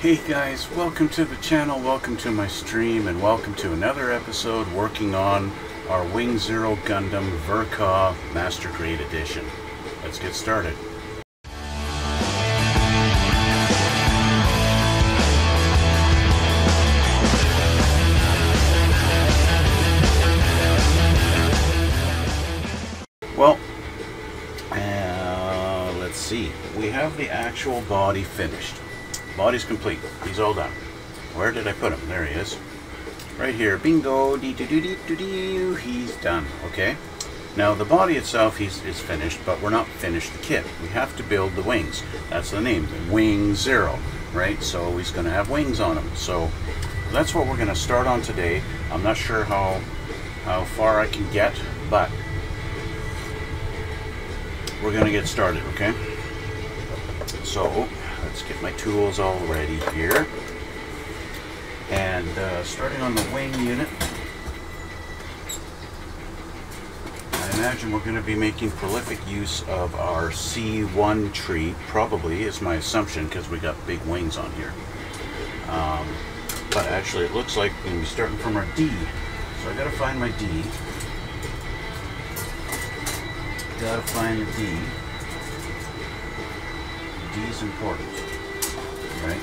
Hey guys, welcome to the channel, welcome to my stream, and welcome to another episode working on our Wing Zero Gundam Ver.Ka Master Grade Edition. Let's get started. Well, let's see. We have the actual body finished. Body's complete. He's all done. Where did I put him? There he is. Right here. Bingo. Dee-doo-doo-doo-doo. He's done. Okay. Now the body itself is finished, but we're not finished the kit. We have to build the wings. That's the name. Wing Zero. Right? So he's going to have wings on him. So that's what we're going to start on today. I'm not sure how far I can get, but we're going to get started. Okay. So let's get my tools all ready here. And starting on the wing unit, I imagine we're going to be making prolific use of our C1 tree, probably is my assumption, because we got big wings on here. But actually it looks like we're going to be starting from our D. So I got to find my D. Got to find the D. D is important, right?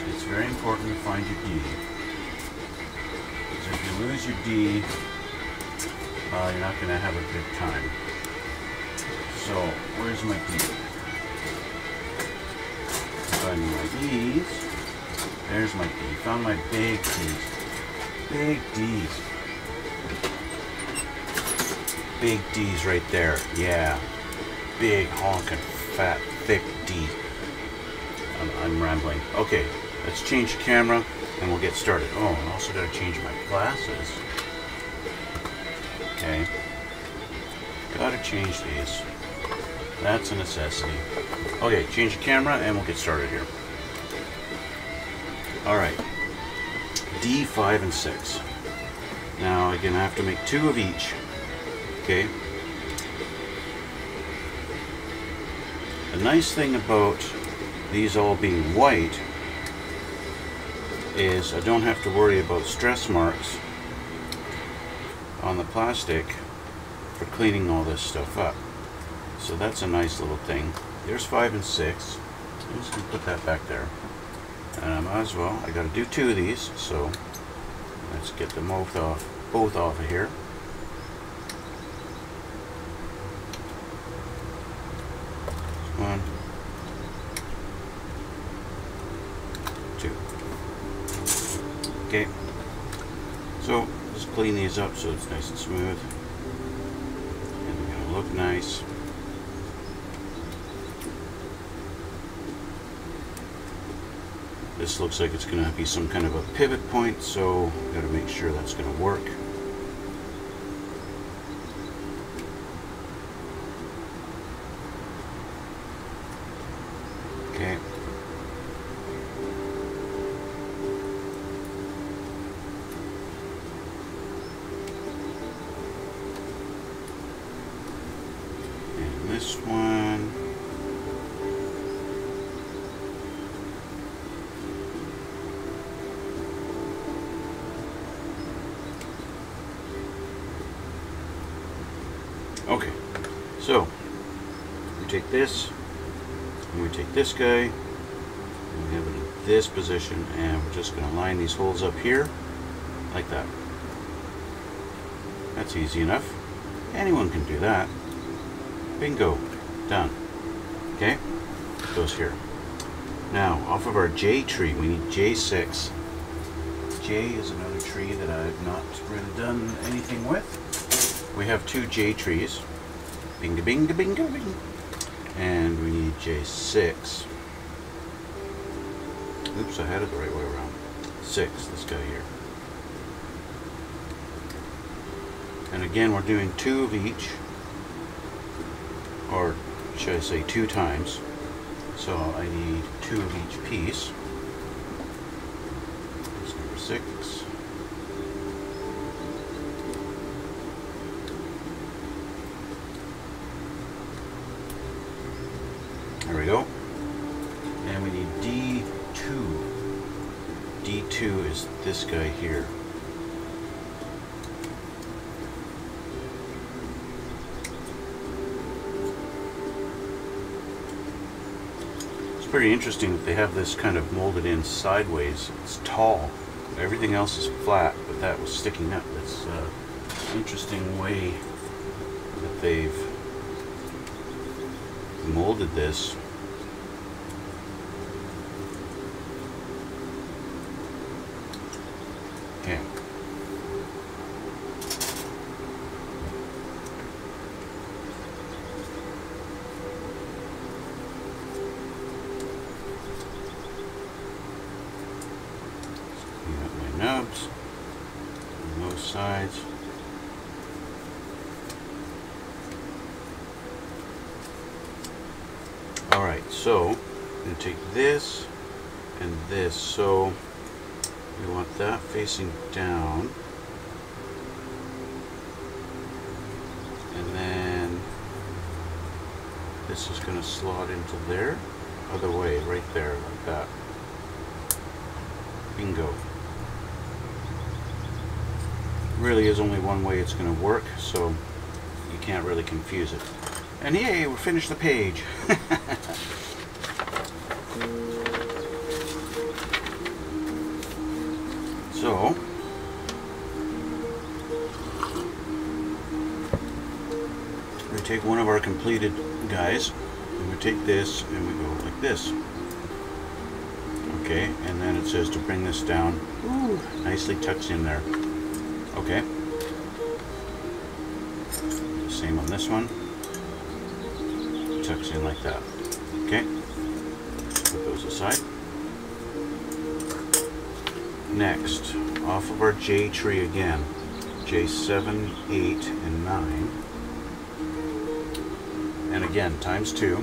It's very important to find your D. Because if you lose your D, you're not going to have a good time. So, where's my D? Finding my D's. There's my D. Found my big D's. Big D's. Big D's right there. Yeah. Big honking fat thick D. I'm rambling. Okay, let's change the camera and we'll get started. Oh, I also got to change my glasses. Okay. Got to change these. That's a necessity. Okay, change the camera and we'll get started here. Alright. D, 5, and 6. Now, I'm going to have to make 2 of each. Okay. The nice thing about these all being white is I don't have to worry about stress marks on the plastic for cleaning all this stuff up. So that's a nice little thing. There's 5 and 6. I'm just going to put that back there. And I might as well. I got to do 2 of these, so let's get them both off of here. One, 2. Okay, so just clean these up so it's nice and smooth, and they're going to look nice. This looks like it's going to be some kind of a pivot point, so got to make sure that's going to work. Okay. And this one. Okay. So, we take this. And we take this guy, and we have it in this position, and we're just going to line these holes up here, like that. That's easy enough. Anyone can do that. Bingo. Done. Okay? It goes here. Now, off of our J tree, we need J6. J is another tree that I've not really done anything with. We have 2 J trees. Bingo, bingo, bingo, bingo. And we need J6. Oops, I had it the right way around. 6, this guy here. And again, we're doing 2 of each. Or should I say 2 times. So I need 2 of each piece. That's number 6. There we go. And we need D2. two is this guy here. It's pretty interesting that they have this kind of molded in sideways. It's tall. Everything else is flat, but that was sticking up. It's an interesting way that they've molded this. Okay. Clean up my nubs on those sides. Alright, so I'm going to take this and this. So we want that facing down, and then this is going to slot into there, other way, right there, like that. Bingo. Really is only one way it's going to work, so you can't really confuse it. And yay, we finished the page. So, we take one of our completed guys, and we take this, and we go like this. Okay, and then it says to bring this down. Ooh, nicely tucks in there. Okay. Same on this one. Tucks in like that. Okay. Put those aside. Next, off of our J tree again, J7, 8, and 9, and again times 2.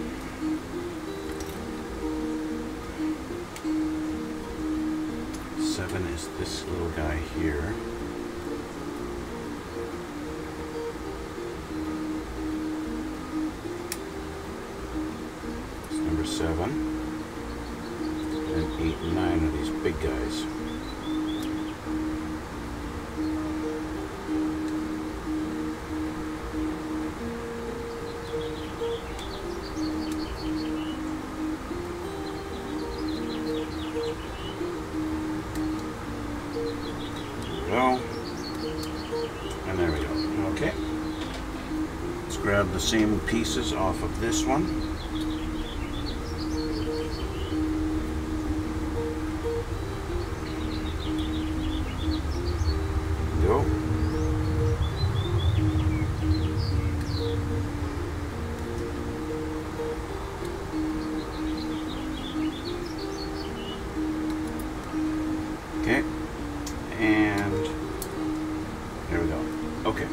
Seven is this little guy here. It's number 7, and 8 and 9 are these big guys. And there we go. Okay. Let's grab the same pieces off of this one. Go. Okay. And there we go. Okay.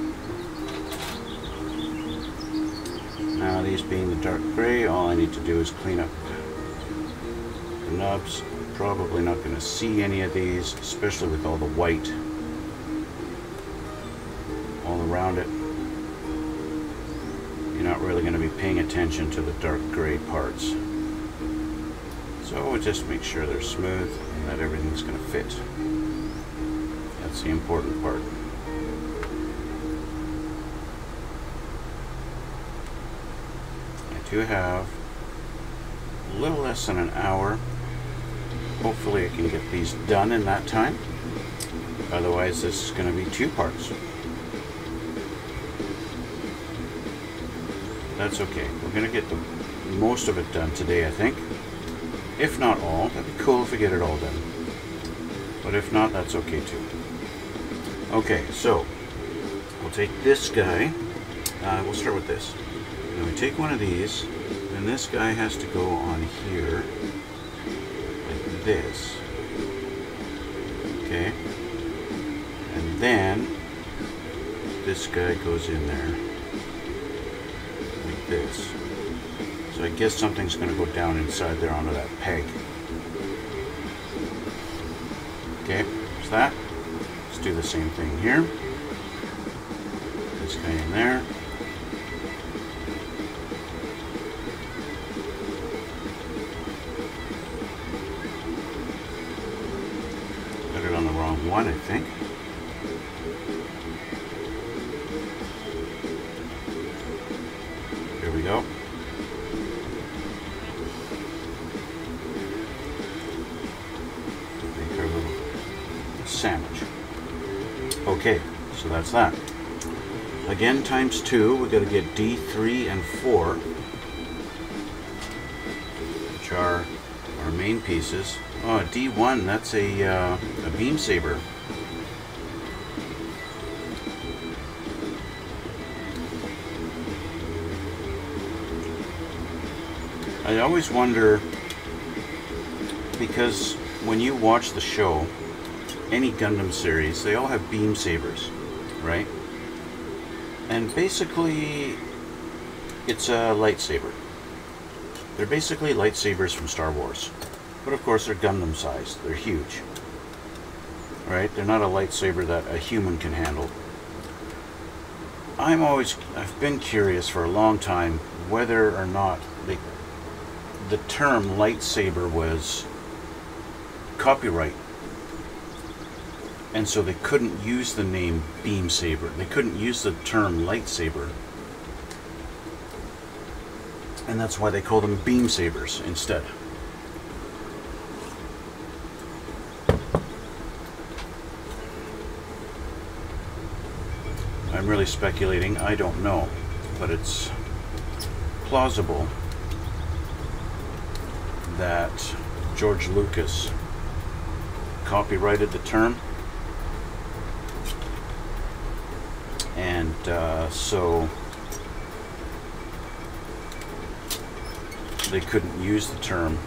Now these being the dark gray, all I need to do is clean up the nubs. Probably not going to see any of these, especially with all the white all around it. You're not really going to be paying attention to the dark gray parts. So we'll just make sure they're smooth and that everything's going to fit. That's the important part. I do have a little less than an hour. Hopefully I can get these done in that time. Otherwise this is going to be 2 parts. That's okay. We're going to get most of it done today, I think. If not all. That'd be cool if we get it all done. But if not, that's okay too. Okay, so we'll take this guy. We'll start with this. Now we take one of these, and this guy has to go on here, like this. Okay, and then this guy goes in there, like this. So I guess something's going to go down inside there onto that peg. Okay, there's that. Let's do the same thing here. This guy in there. Got it on the wrong one, I think. There we go. Make our little sandwich. Okay, so that's that. Again, times 2, we got to get D3 and 4, which are our main pieces. Oh, D1, that's a beam saber. I always wonder, because when you watch the show, any Gundam series, they all have beam sabers, right? And basically, it's a lightsaber. They're basically lightsabers from Star Wars. But of course, they're Gundam sized. They're huge. Right? They're not a lightsaber that a human can handle. I've been curious for a long time whether or not the term lightsaber was copyright. And so they couldn't use the name beam saber. They couldn't use the term lightsaber. And that's why they call them beam sabers instead. I'm really speculating. I don't know. But it's plausible that George Lucas copyrighted the term. And so they couldn't use the term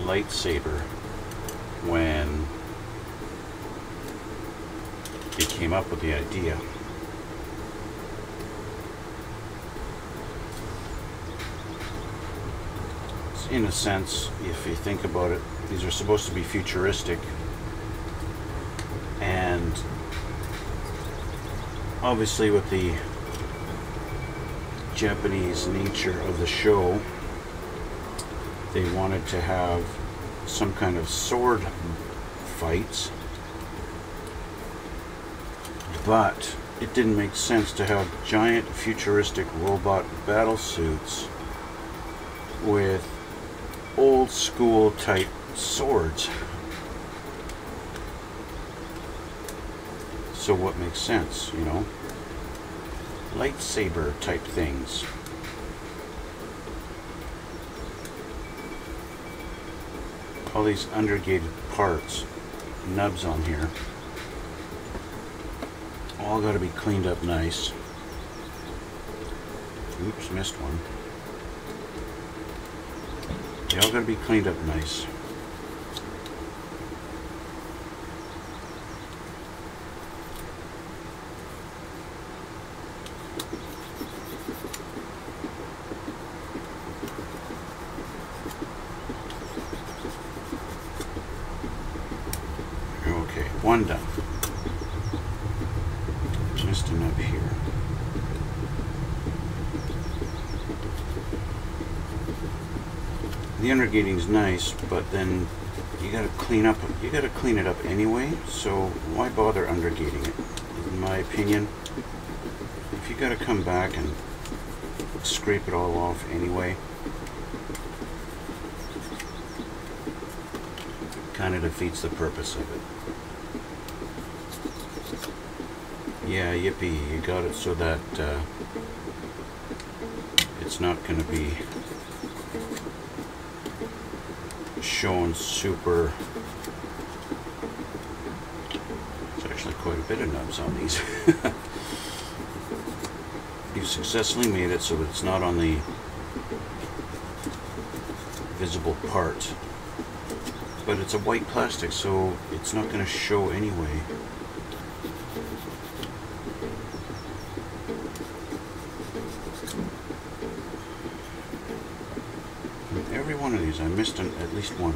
lightsaber when he came up with the idea. In a sense, if you think about it, these are supposed to be futuristic, and obviously with the Japanese nature of the show, they wanted to have some kind of sword fights, but it didn't make sense to have giant futuristic robot battle suits with old school type swords. So what makes sense, you know? Lightsaber type things. All these undergated parts, nubs on here, all got to be cleaned up nice. Oops, missed one. They all got to be cleaned up nice. Okay, one done. Just a nub here. The undergating's nice, but then you gotta clean it up anyway, so why bother undergating it? In my opinion, if you gotta come back and scrape it all off anyway, kind of defeats the purpose of it. Yeah, yippee, you got it so that it's not gonna be showing super. There's actually quite a bit of nubs on these. You've successfully made it so that it's not on the visible part, but it's a white plastic, so it's not going to show anyway. Every one of these, I missed at least one.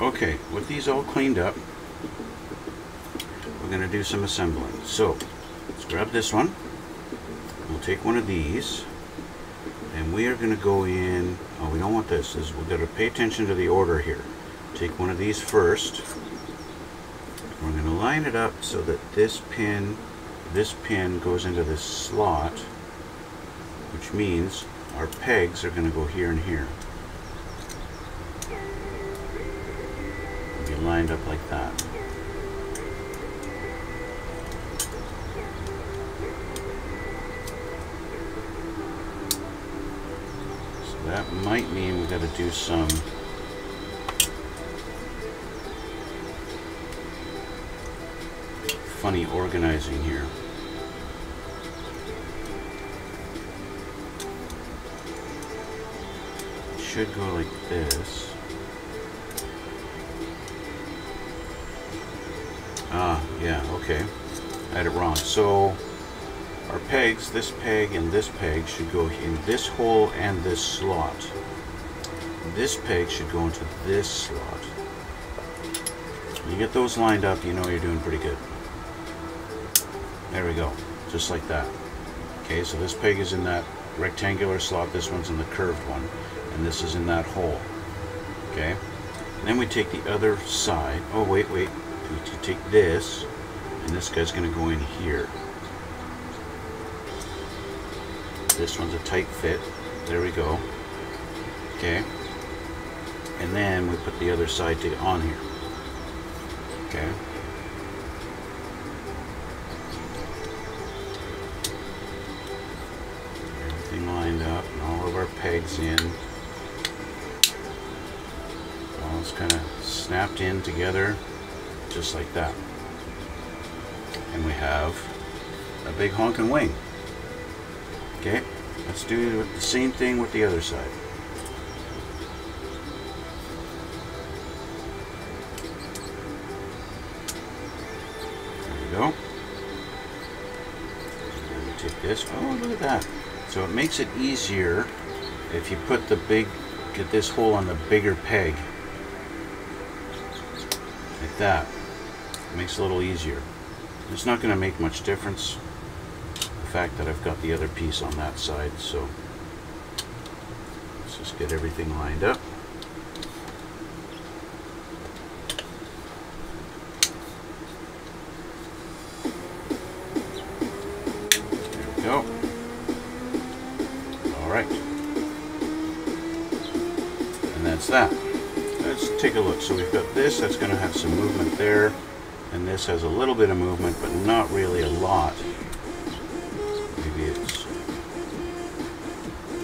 Okay, with these all cleaned up, we're going to do some assembling. So, let's grab this one. We'll take one of these, and we are going to go in. Oh, we don't want this. We've got to pay attention to the order here. Take one of these first. We're going to line it up so that this pin goes into this slot, which means our pegs are going to go here and here. Be lined up like that. So that might mean we've got to do some funny organizing here. It should go like this. Ah, yeah, okay. I had it wrong. So our pegs, this peg and this peg, should go in this hole and this slot. This peg should go into this slot. You get those lined up, you know you're doing pretty good. There we go, just like that. Okay, so this peg is in that rectangular slot, this one's in the curved one, and this is in that hole. Okay, and then we take the other side. Oh, wait. We take this, and this guy's going to go in here. This one's a tight fit. There we go. Okay, and then we put the other side on here. Okay. Lined up and all of our pegs in. All it's kind of snapped in together just like that. And we have a big honking wing. Okay, let's do the same thing with the other side. There we go. And then we take this. Oh, look at that. So it makes it easier if you put get this hole on the bigger peg. Like that. It makes it a little easier. It's not going to make much difference, the fact that I've got the other piece on that side, so let's just get everything lined up. There we go. Alright, and that's that. Let's take a look. So we've got this, that's going to have some movement there, and this has a little bit of movement, but not really a lot. Maybe it's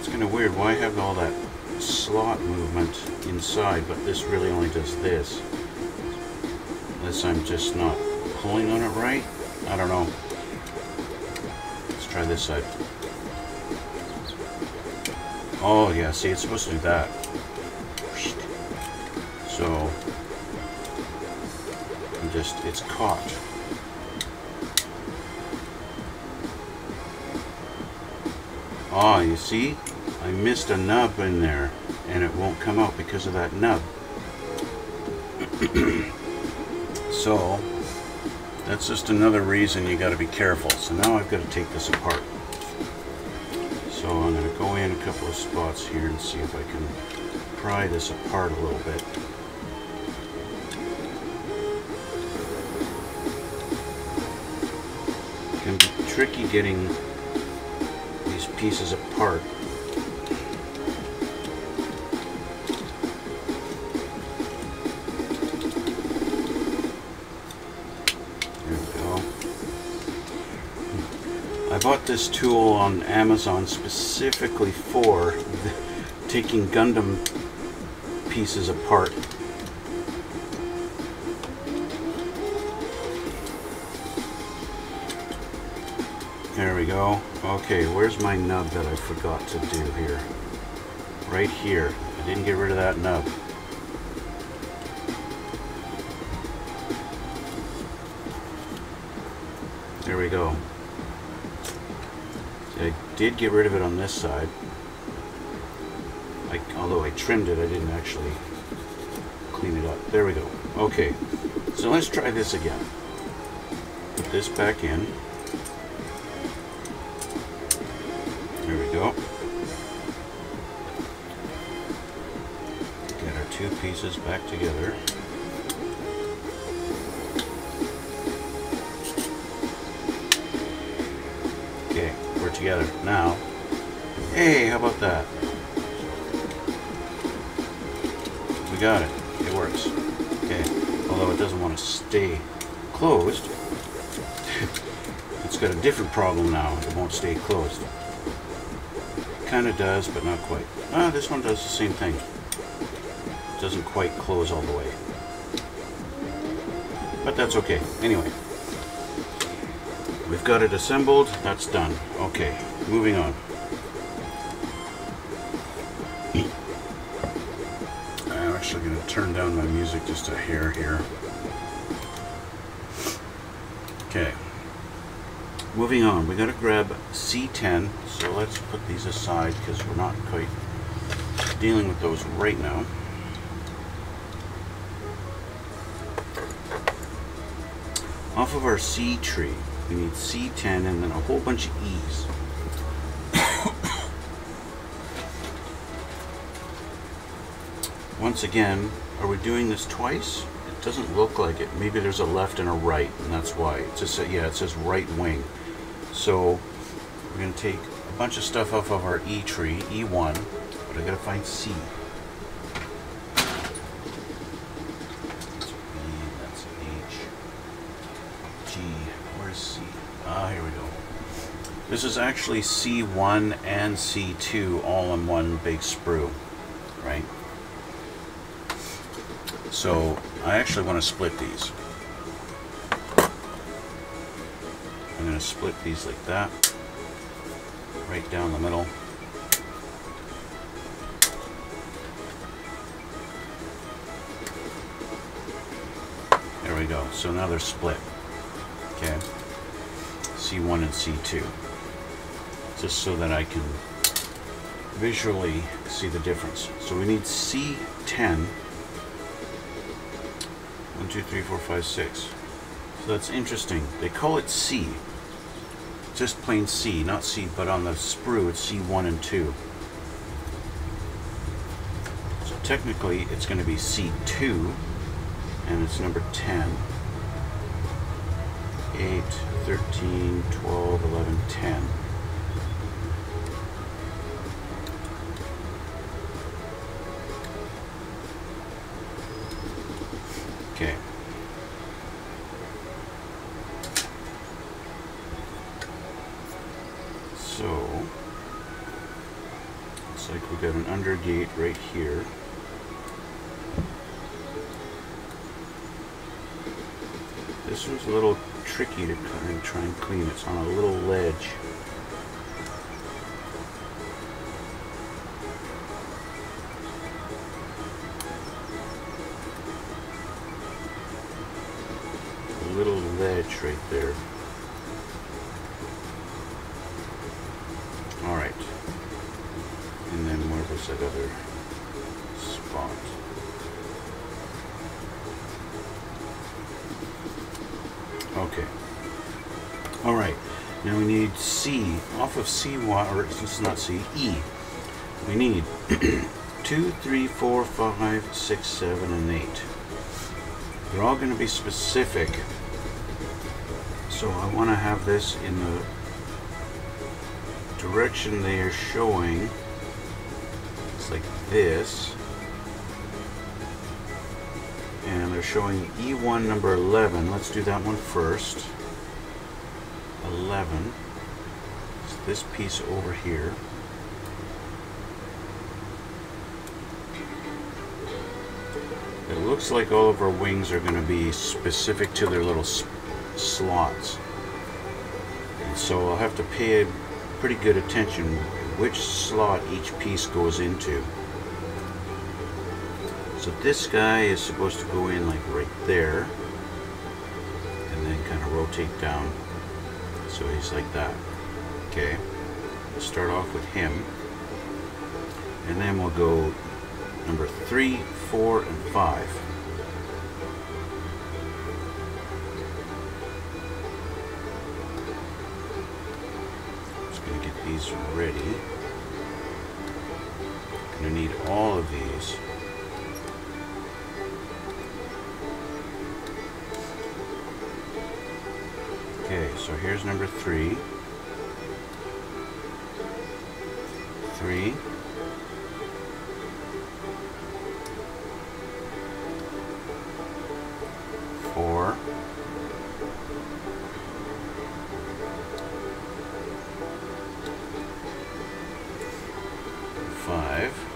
kind of weird. Why have all that slot movement inside, but this really only does this? Unless I'm just not pulling on it right? I don't know. Let's try this side. Oh yeah, see, it's supposed to do that. So, it's caught. Ah, you see? I missed a nub in there, and it won't come out because of that nub. So, that's just another reason you gotta be careful. So now I've got to take this apart. So I'm going to go in a couple of spots here and see if I can pry this apart a little bit. It can be tricky getting these pieces apart. There we go. I bought this tool on Amazon specifically for taking Gundam pieces apart. There we go. Okay, where's my nub that I forgot to do here? Right here. I didn't get rid of that nub. There we go. I did get rid of it on this side. Although I trimmed it, I didn't actually clean it up. There we go. Okay, so let's try this again. Put this back in. There we go. Get our two pieces back together. Okay, we're together now. Hey, how about that? We got it. It works. Okay, although it doesn't want to stay closed. It's got a different problem now. It won't stay closed. Kind of does, but not quite. Ah, this one does the same thing. It doesn't quite close all the way. But that's okay. Anyway. We've got it assembled. That's done. Okay, moving on. I'm actually going to turn down my music just a hair here. Okay. Moving on. We got to grab C10. So let's put these aside because we're not quite dealing with those right now. Off of our C tree, we need C10 and then a whole bunch of E's. Once again, are we doing this twice? It doesn't look like it. Maybe there's a left and a right, and that's why. It just, yeah, it says right wing. So we're going to take a bunch of stuff off of our E tree, E1, but I got to find C. That's B, that's H, G, where's C? Ah, here we go. This is actually C1 and C2 all in one big sprue, right? So I actually want to split these. I'm going to split these like that, right down the middle. There we go. So now they're split. Okay. C1 and C2. Just so that I can visually see the difference. So we need C10. 1, 2, 3, 4, 5, 6. So that's interesting. They call it C. Just plain C, not C, but on the sprue it's C1 and 2. So technically it's going to be C2, and it's number 10. 8, 13, 12, 11, 10. Okay. So, looks like we got an under gate right here. This one's a little tricky to try and clean. It's on a little ledge. Little ledge right there. Alright. And then where was that other spot? Okay. Alright. Now we need C. Off of C1, or it's not C, E. We need 2, 3, 4, 5, 6, 7, and 8. They're all going to be specific. So I want to have this in the direction they are showing. It's like this. And they're showing E1 number 11. Let's do that one first. 11. It's this piece over here. It looks like all of our wings are going to be specific to their little slots. And so I'll have to pay pretty good attention which slot each piece goes into. So this guy is supposed to go in like right there and then kind of rotate down. So he's like that. Okay. We'll start off with him. And then we'll go number 3, 4, and 5. these ready. Gonna need all of these. Okay, so here's number 3. 3. 4. 5.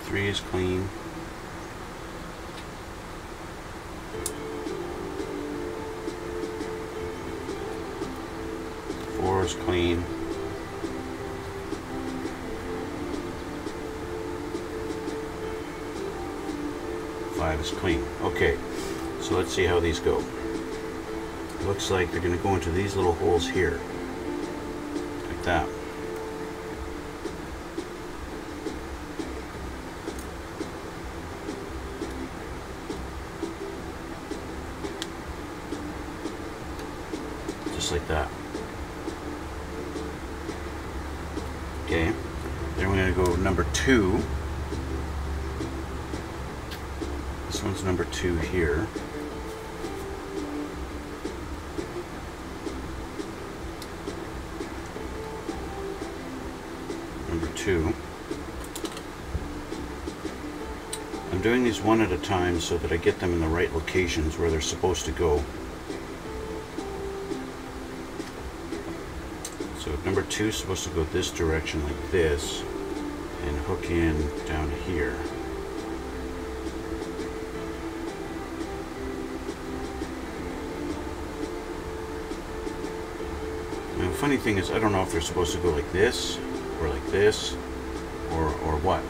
3 is clean. 4 is clean. 5 is clean. Okay, so let's see how these go. It looks like they're going to go into these little holes here, like that. Just like that. Okay, then we're going to go number 2. This one's number 2 here. Number 2. I'm doing these one at a time so that I get them in the right locations where they're supposed to go. So number 2 is supposed to go this direction like this and hook in down here. Now the funny thing is, I don't know if they're supposed to go like this or like this or what.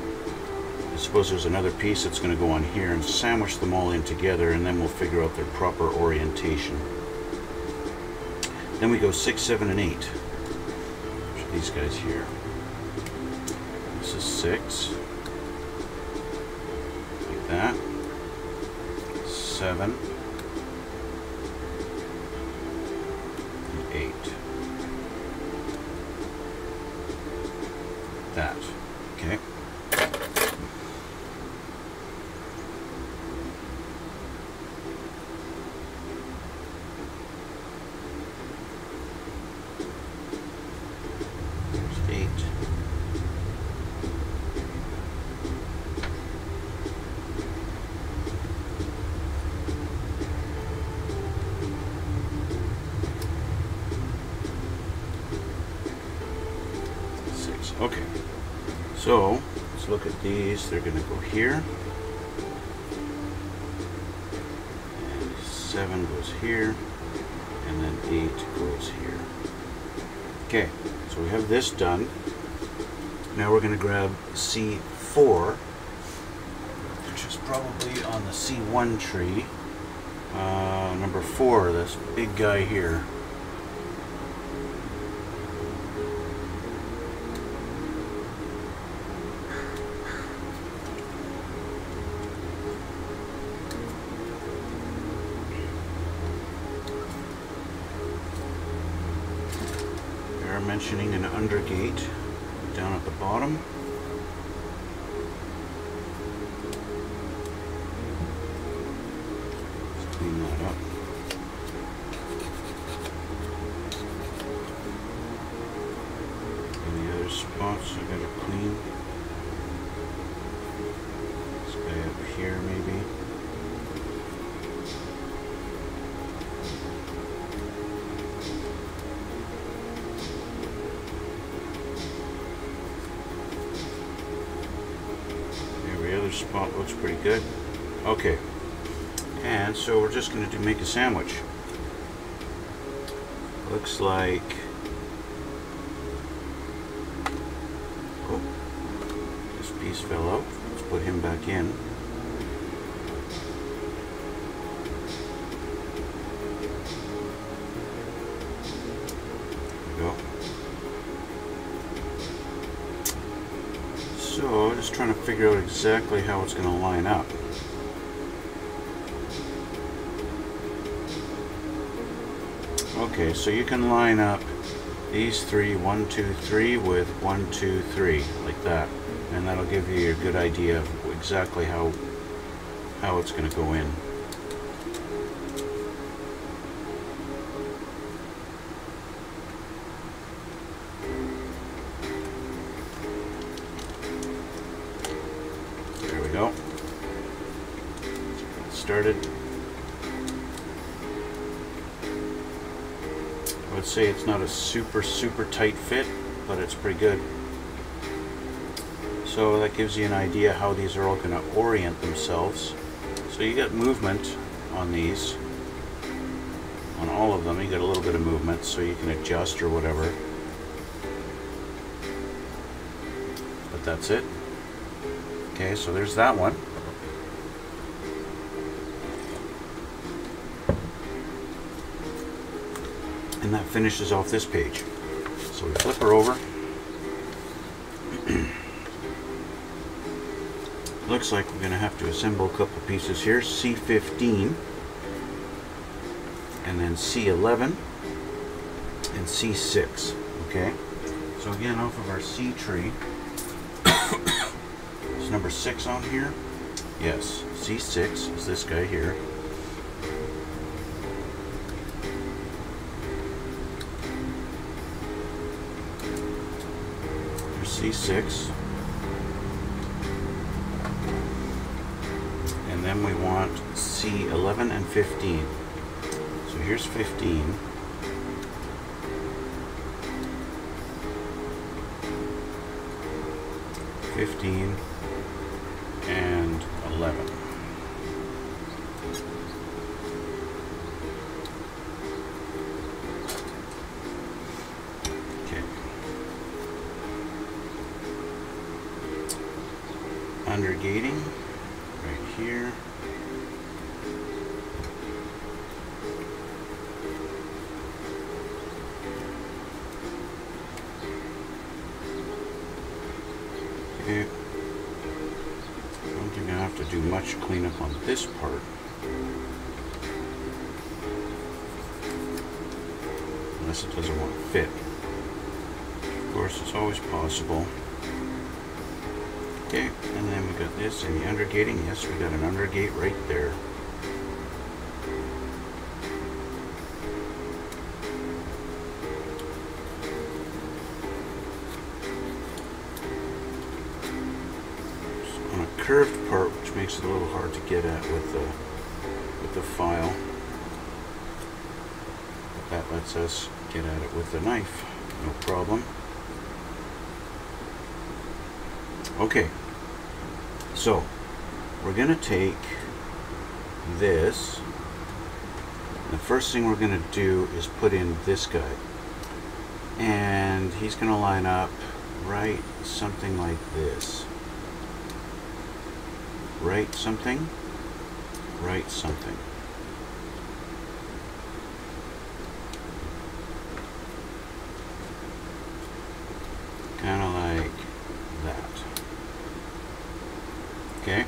I suppose there's another piece that's going to go on here and sandwich them all in together, and then we'll figure out their proper orientation. Then we go 6, 7, and 8. These guys here. This is 6, like that. 7 and 8. That. Okay. Okay, so let's look at these. They're going to go here, and 7 goes here, and then 8 goes here. Okay, so we have this done. Now we're going to grab C4, which is probably on the C1 tree. Number 4, this big guy here. Mentioning an undergate down at the bottom. Let's clean that up. Any other spots I gotta clean? This guy up here maybe. Spot looks pretty good. Okay, and so we're just going to make a sandwich. Looks like, oh, this piece fell out. Let's put him back in. There we go. just trying to figure out exactly how it's going to line up. Okay, so you can line up these three, 1, 2, 3 with 1, 2, 3, like that. And that'll give you a good idea of exactly how it's going to go in. There we go. Let's get started. I would say it's not a super tight fit, but it's pretty good. So that gives you an idea how these are all going to orient themselves. So you got movement on these, on all of them. You got a little bit of movement, so you can adjust or whatever. But that's it. Okay, so there's that one. And that finishes off this page. So we flip her over. Looks like we're going to have to assemble a couple pieces here. C15, and then C11, and C6. Okay, so again, off of our C tree, is number 6 on here? Yes, C6 is this guy here. C6, and then we want C11 and 15. So here's 15. And 11. Undergating right here. Okay. I don't think I have to do much cleanup on this part. Unless it doesn't want to fit. Of course, it's always possible. Okay, and then we got this and the undergating. Yes, we got an undergate right there. So on a curved part, which makes it a little hard to get at with the file, but that lets us get at it with the knife, no problem. Okay, so we're going to take this. The first thing we're going to do is put in this guy. And he's going to line up right something like this. Right something, right something. Kind of like that. Okay,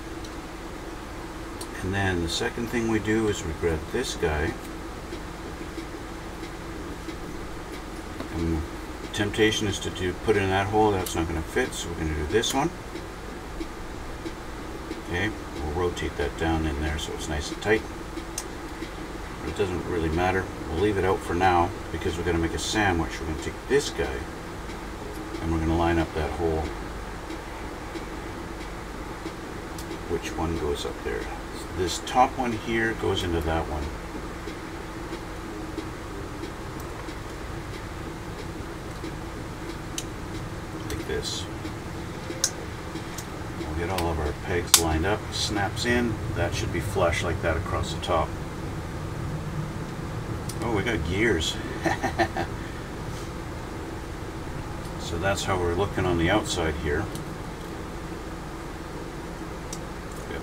and then the second thing we do is we grab this guy, and temptation is to put it in that hole. That's not going to fit, so we're going to do this one. Okay, we'll rotate that down in there so it's nice and tight. But it doesn't really matter. We'll leave it out for now because we're going to make a sandwich. We're going to take this guy and we're going to line up that hole. Which one goes up there? This top one here goes into that one. Like this. We'll get all of our pegs lined up, snaps in. That should be flush like that across the top. Oh, we got gears. So that's how we're looking on the outside here.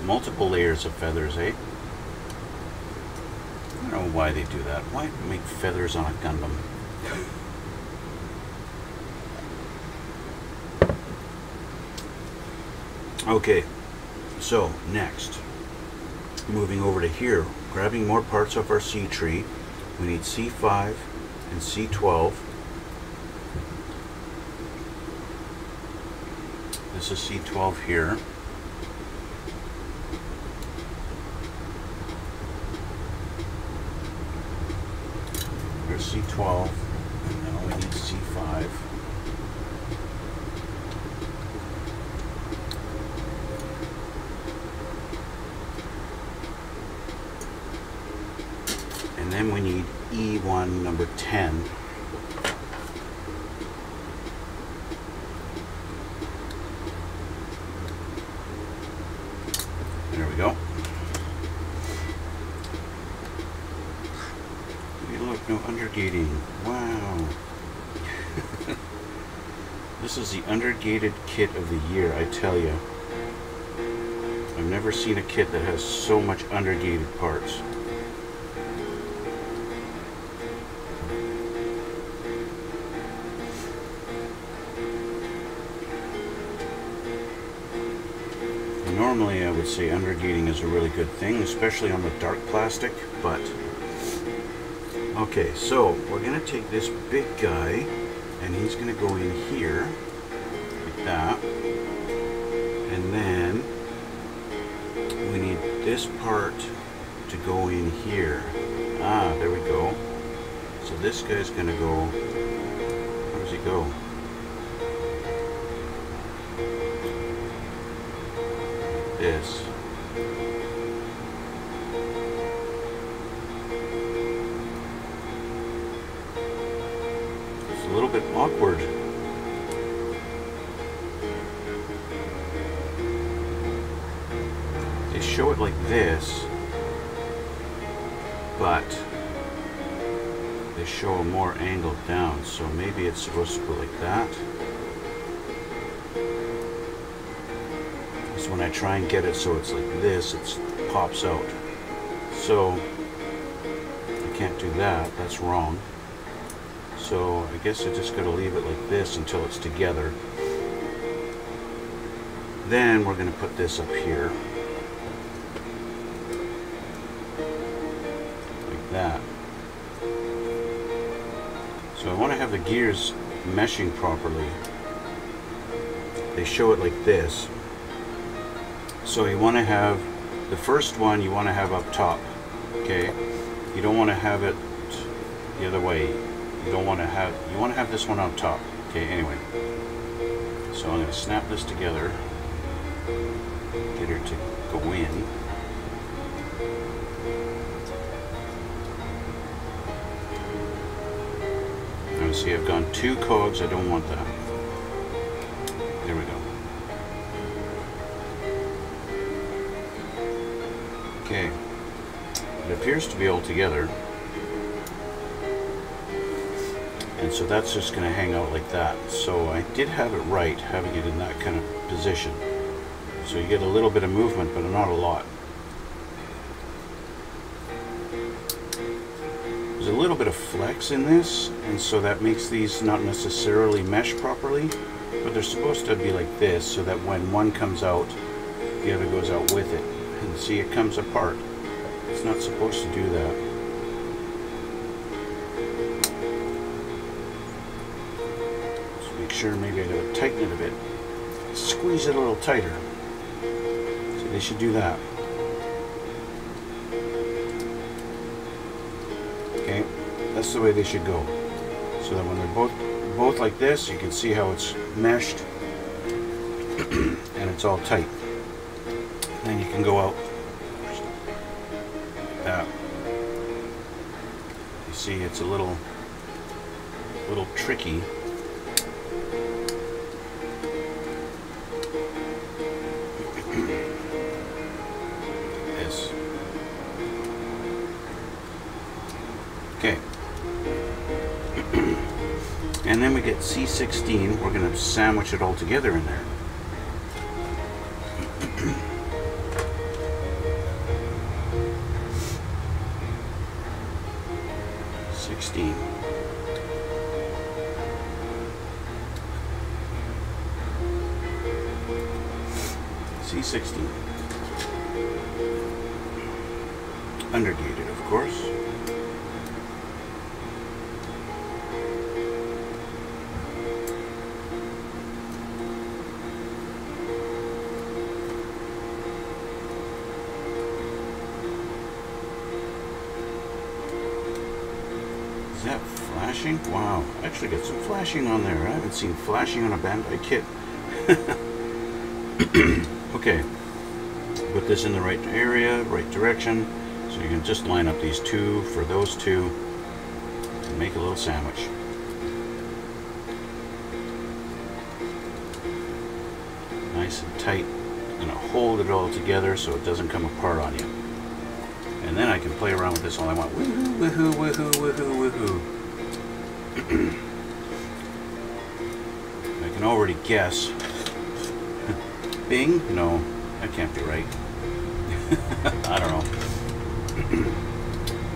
Multiple layers of feathers, eh? I don't know why they do that. Why make feathers on a Gundam? Okay, so next, moving over to here, grabbing more parts of our C tree. We need C5 and C12. This is C12 here. There's C12, and now we need C5. And then we need E1 number 10. There we go. Hey, look, no undergating. Wow. This is the undergated kit of the year, I tell you. I've never seen a kit that has so much undergated parts. Normally I would say undergating is a really good thing, especially on the dark plastic, but okay, so we're going to take this big guy and he's going to go in here like that, and then we need this part to go in here. Ah, there we go. So this guy's going to go, where does he go? This. It's a little bit awkward. They show it like this, but they show a more angled down, so maybe it's supposed to go like that. When I try and get it so it's like this, it pops out. So I can't do that, that's wrong. So I guess I just gotta leave it like this until it's together. Then we're gonna put this up here. Like that. So I want to have the gears meshing properly. They show it like this. So you want to have the first one, you want to have up top, okay? You don't want to have it the other way. You want to have this one on top, okay? Anyway, so I'm going to snap this together, get her to go in. Now see, I've gone 2 cogs. I don't want that. There we go. Okay, it appears to be all together, and so that's just going to hang out like that. So I did have it right, having it in that kind of position. So you get a little bit of movement, but not a lot. There's a little bit of flex in this, and so that makes these not necessarily mesh properly, but they're supposed to be like this, so that when one comes out, the other goes out with it. And see, it comes apart. It's not supposed to do that. Just make sure maybe I gotta tighten it a bit. Squeeze it a little tighter. So they should do that. Okay, that's the way they should go. So that when they're both like this, you can see how it's meshed and it's all tight. Then you can go out like that. You see, it's a little tricky. This. Okay. And then we get C16. We're going to sandwich it all together in there. 16. C16. Undergated, of course. Is that flashing? Wow, I actually got some flashing on there. I haven't seen flashing on a Bandai kit. Okay, put this in the right area, right direction, so you can just line up these two for those two and make a little sandwich. Nice and tight. I'm going to hold it all together so it doesn't come apart on you. And then I can play around with this all I want. Woohoo, woohoo, woohoo, woohoo, woohoo. I can already guess. Bing? No, that can't be right. I don't know.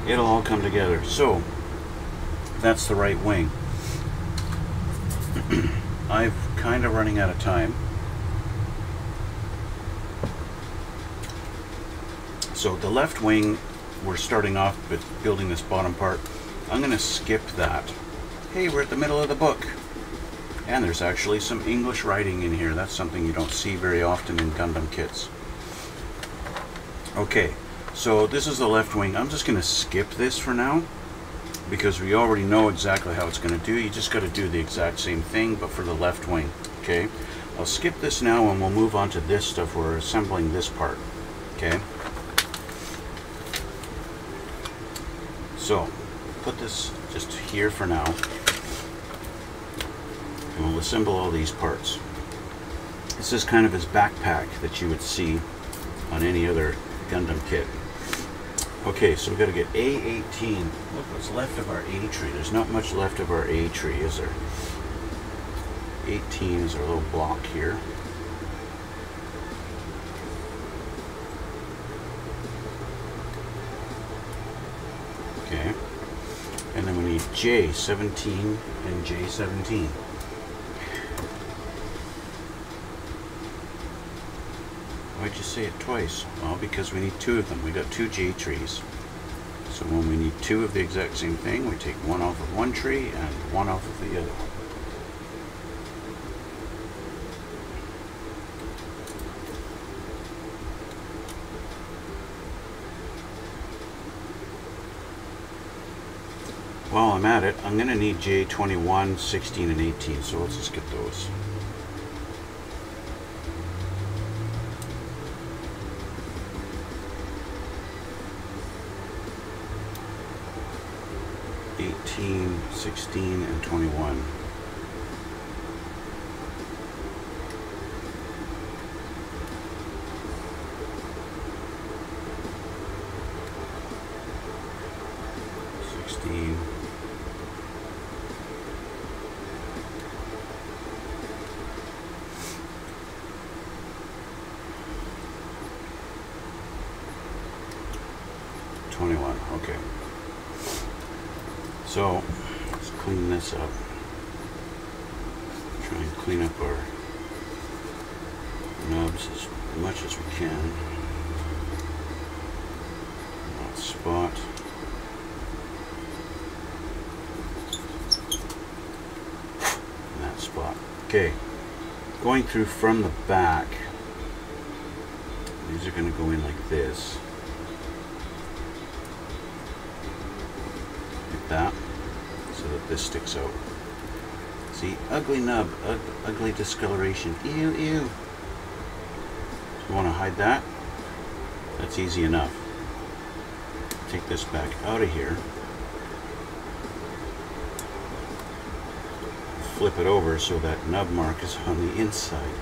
It'll all come together. So, that's the right wing. I'm kind of running out of time. So the left wing, we're starting off with building this bottom part. I'm going to skip that. Hey, we're at the middle of the book. And there's actually some English writing in here. That's something you don't see very often in Gundam kits. Okay, so this is the left wing. I'm just going to skip this for now, because we already know exactly how it's going to do. You just got to do the exact same thing, but for the left wing. Okay, I'll skip this now and we'll move on to this stuff. We're assembling this part. Okay. So, put this just here for now. And we'll assemble all these parts. This is kind of his backpack that you would see on any other Gundam kit. Okay, so we've got to get A18. Look what's left of our A tree. There's not much left of our A tree, is there? 18 is our little block here. Okay. And then we need J17 and J17. Why'd you say it twice? Well, because we need two of them. We got two J trees. So when we need two of the exact same thing, we take one off of one tree and one off of the other one. While I'm at it, I'm going to need J21, 16, and 18, so let's just get those. '18, 16, and 21. Okay. So let's clean this up. Try and clean up our nubs as much as we can. That spot. And that spot. Okay. Going through from the back. These are going to go in like this. That, so that this sticks out. See, ugly nub, ugly discoloration. Ew, ew. So you want to hide that? That's easy enough. Take this back out of here. Flip it over so that nub mark is on the inside.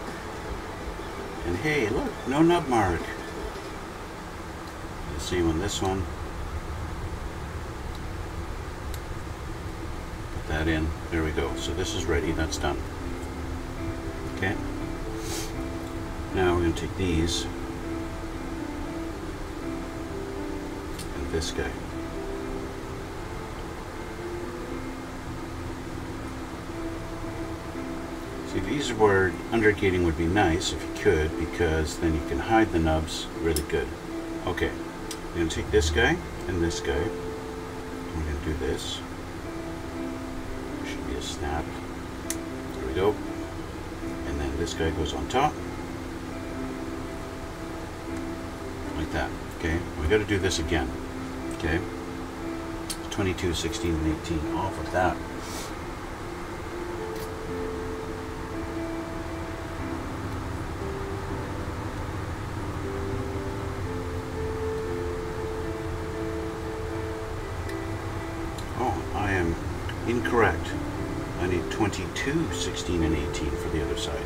And hey, look, no nub mark. The same on this one. That in. There we go. So this is ready. That's done. Okay. Now we're going to take these and this guy. See, these are where undergating would be nice if you could, because then you can hide the nubs really good. Okay, I'm going to take this guy and this guy. I'm going to do this. There should be a snap. There we go. And then this guy goes on top. Like that. Okay, we got to do this again. Okay, 22, 16, and 18 off of that. Incorrect. I need 22, 16, and 18 for the other side.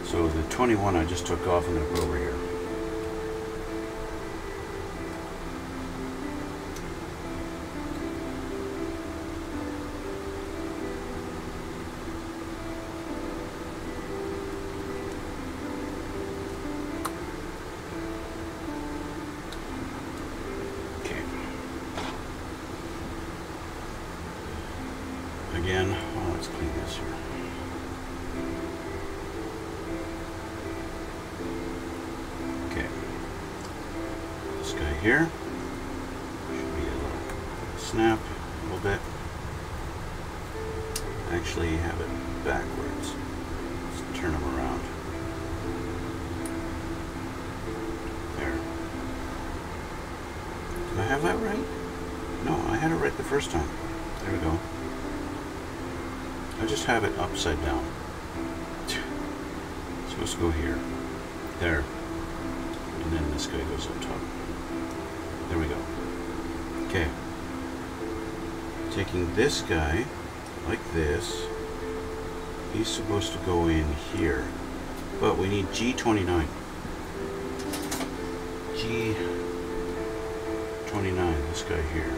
So the 21 I just took off, I'm going to put over here. Again, well, let's clean this here. Okay, this guy here should be a little snap, a little bit. Actually, have it backwards. Let's turn them around. There. Did I have that right? No, I had it right the first time. There we go. I just have it upside down. It's supposed to go here. There. And then this guy goes up top. There we go. Okay. Taking this guy, like this, he's supposed to go in here. But we need G29. G29, this guy here.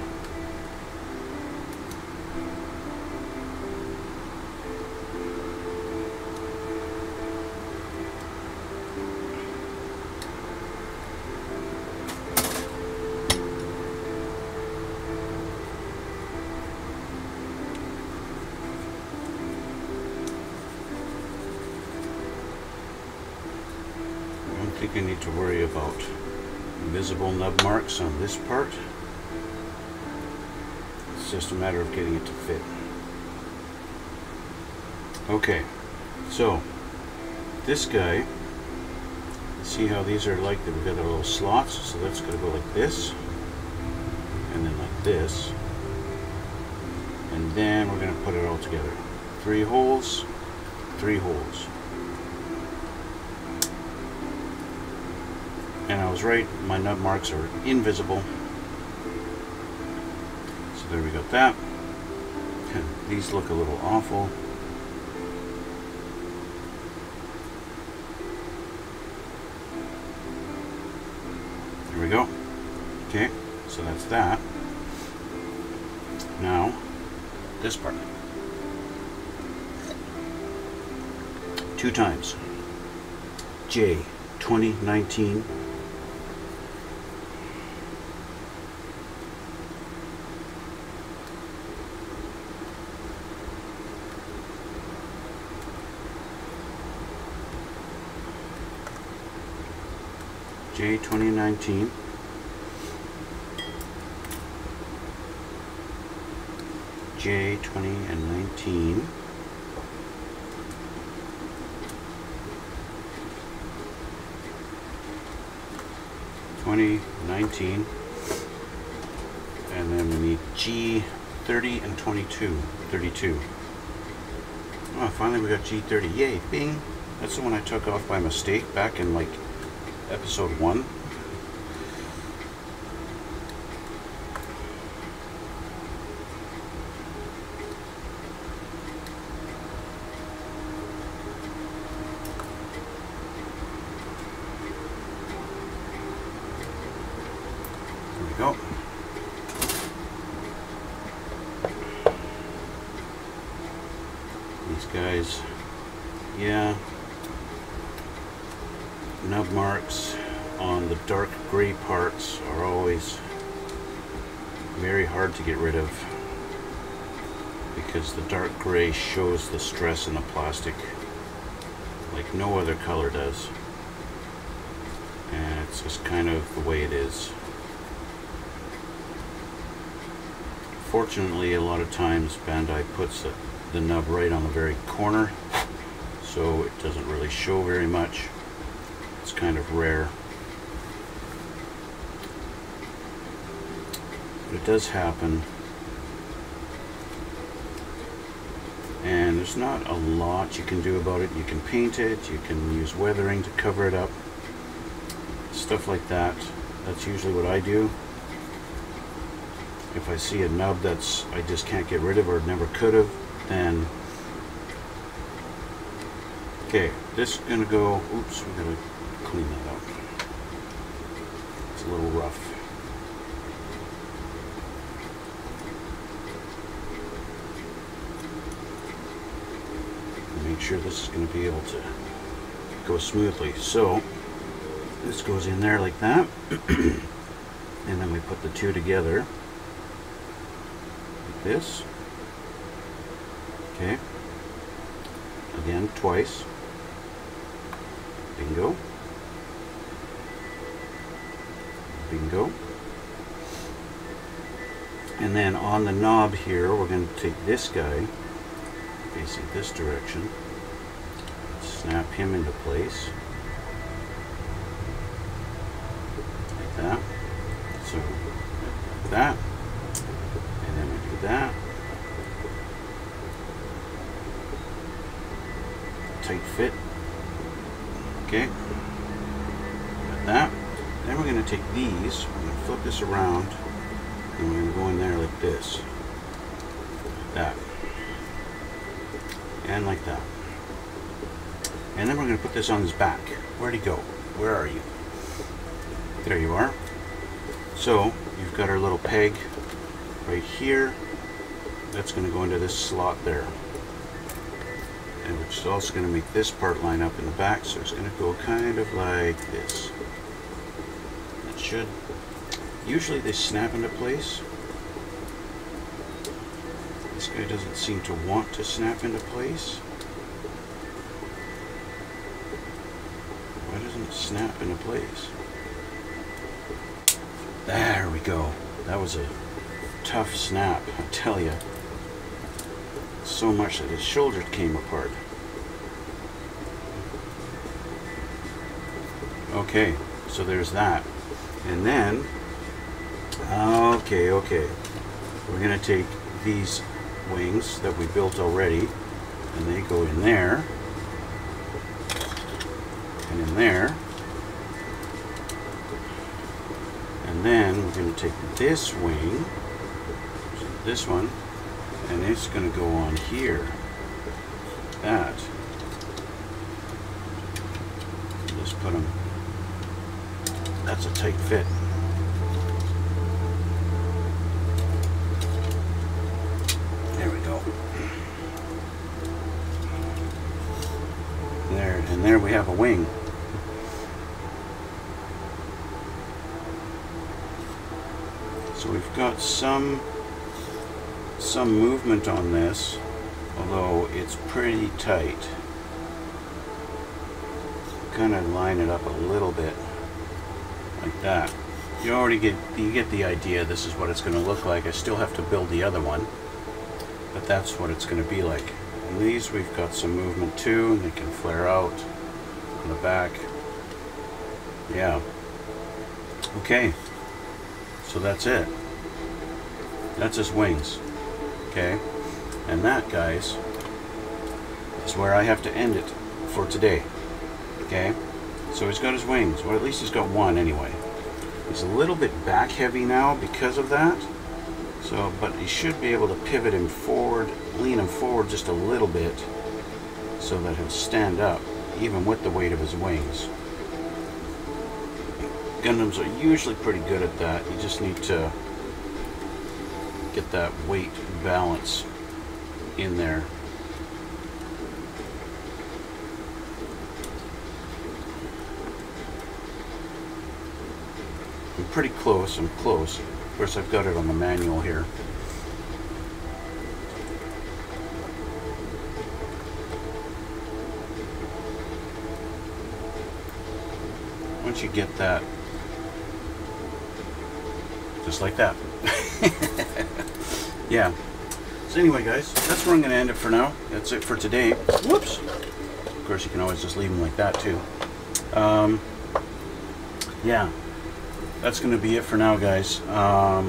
I think I need to worry about visible nub marks on this part. It's just a matter of getting it to fit. Okay, so this guy, see how these are like, they've got their little slots, so that's going to go like this, and then like this, and then we're going to put it all together. 3 holes, 3 holes. And I was right, my nub marks are invisible. So there we got that. These look a little awful. There we go. Okay, so that's that. Now, this part. 2 times. J 2019. J 2019. J 20 and 19. And then we need G 30 and 22. 32. Oh, finally we got G 30. Yay! Bing! That's the one I took off by mistake back in like episode 1. There we go. These guys, yeah. Nub marks on the dark gray parts are always very hard to get rid of. because the dark gray shows the stress in the plastic like no other color does, and it's just kind of the way it is. Fortunately, a lot of times Bandai puts the nub right on the very corner, so it doesn't really show very much. It's kind of rare, but it does happen. And there's not a lot you can do about it. You can paint it, you can use weathering to cover it up, stuff like that. That's usually what I do. If I see a nub that's I just can't get rid of or never could have, then okay, this is gonna go, oops, we gotta clean that up. It's a little rough. Make sure this is going to be able to go smoothly. So this goes in there like that, and then we put the two together like this. Okay, again twice. Bingo, bingo. And then on the knob here, we're going to take this guy facing this direction, snap him into place like that. So like that, and then we do that. Tight fit. Okay, got that. Then we're going to take these, we're going to flip this around, and we're going to go in there like this, like that. And like that. And then we're going to put this on his back. Where'd he go? Where are you? There you are. So you've got our little peg right here. That's going to go into this slot there. And which is also going to make this part line up in the back. So it's going to go kind of like this. It should. Usually they snap into place. This guy doesn't seem to want to snap into place. Why doesn't it snap into place? There we go. That was a tough snap, I tell you. So much that his shoulder came apart. Okay, so there's that. And then, okay. We're going to take these wings that we built already, and they go in there and in there, and then we're going to take this wing, this one, and it's going to go on here, that. Just put them, that's a tight fit. There we go. There, and there we have a wing. So we've got some movement on this, although it's pretty tight. Kind of line it up a little bit like that. You get the idea. This is what it's going to look like. I still have to build the other one, but that's what it's going to be like. And these we've got some movement too, and they can flare out on the back. Yeah. Okay. So that's it. That's his wings. Okay. And that, guys, is where I have to end it for today. Okay. So he's got his wings, or at least he's got one anyway. He's a little bit back heavy now because of that. So, but he should be able to pivot him forward, lean him forward just a little bit, so that he'll stand up, even with the weight of his wings. Gundams are usually pretty good at that. You just need to get that weight balance in there. I'm pretty close. I'm close. Of course, I've got it on the manual here. once you get that, just like that. Yeah. So anyway, guys, that's where I'm going to end it for now. That's it for today. Whoops. Of course, you can always just leave them like that too. Yeah, that's going to be it for now, guys. I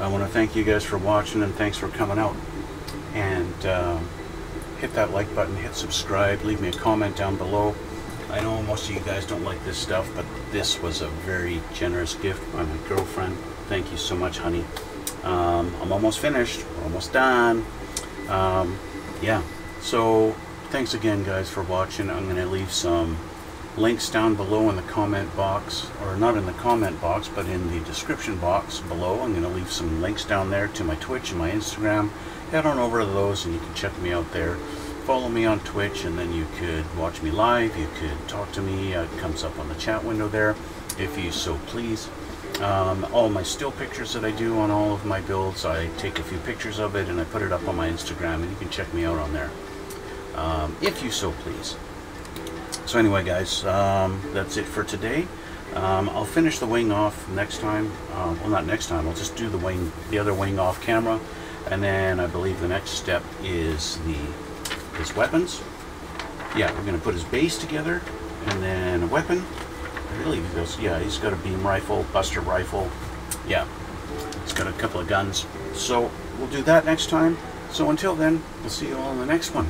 want to thank you guys for watching, and thanks for coming out. And hit that like button, hit subscribe, leave me a comment down below. I know most of you guys don't like this stuff, but this was a very generous gift by my girlfriend. Thank you so much, honey. I'm almost finished. We're almost done. Yeah, so thanks again, guys, for watching. I'm going to leave some links down below in the comment box, or not in the comment box, but in the description box below. I'm going to leave some links down there to my Twitch and my Instagram. Head on over to those and you can check me out there. Follow me on Twitch, and then you could watch me live. You could talk to me. It comes up on the chat window there, if you so please. All my still pictures that I do on all of my builds, I take a few pictures of it and I put it up on my Instagram, and you can check me out on there, if you so please. So anyway, guys, that's it for today. I'll finish the wing off next time. Well, not next time. I'll just do the other wing off camera, and then I believe the next step is his weapons. Yeah, we're going to put his base together, and then a weapon. I believe he goes. Yeah, he's got a beam rifle, buster rifle. Yeah, he's got a couple of guns. So we'll do that next time. So until then, we'll see you all in the next one.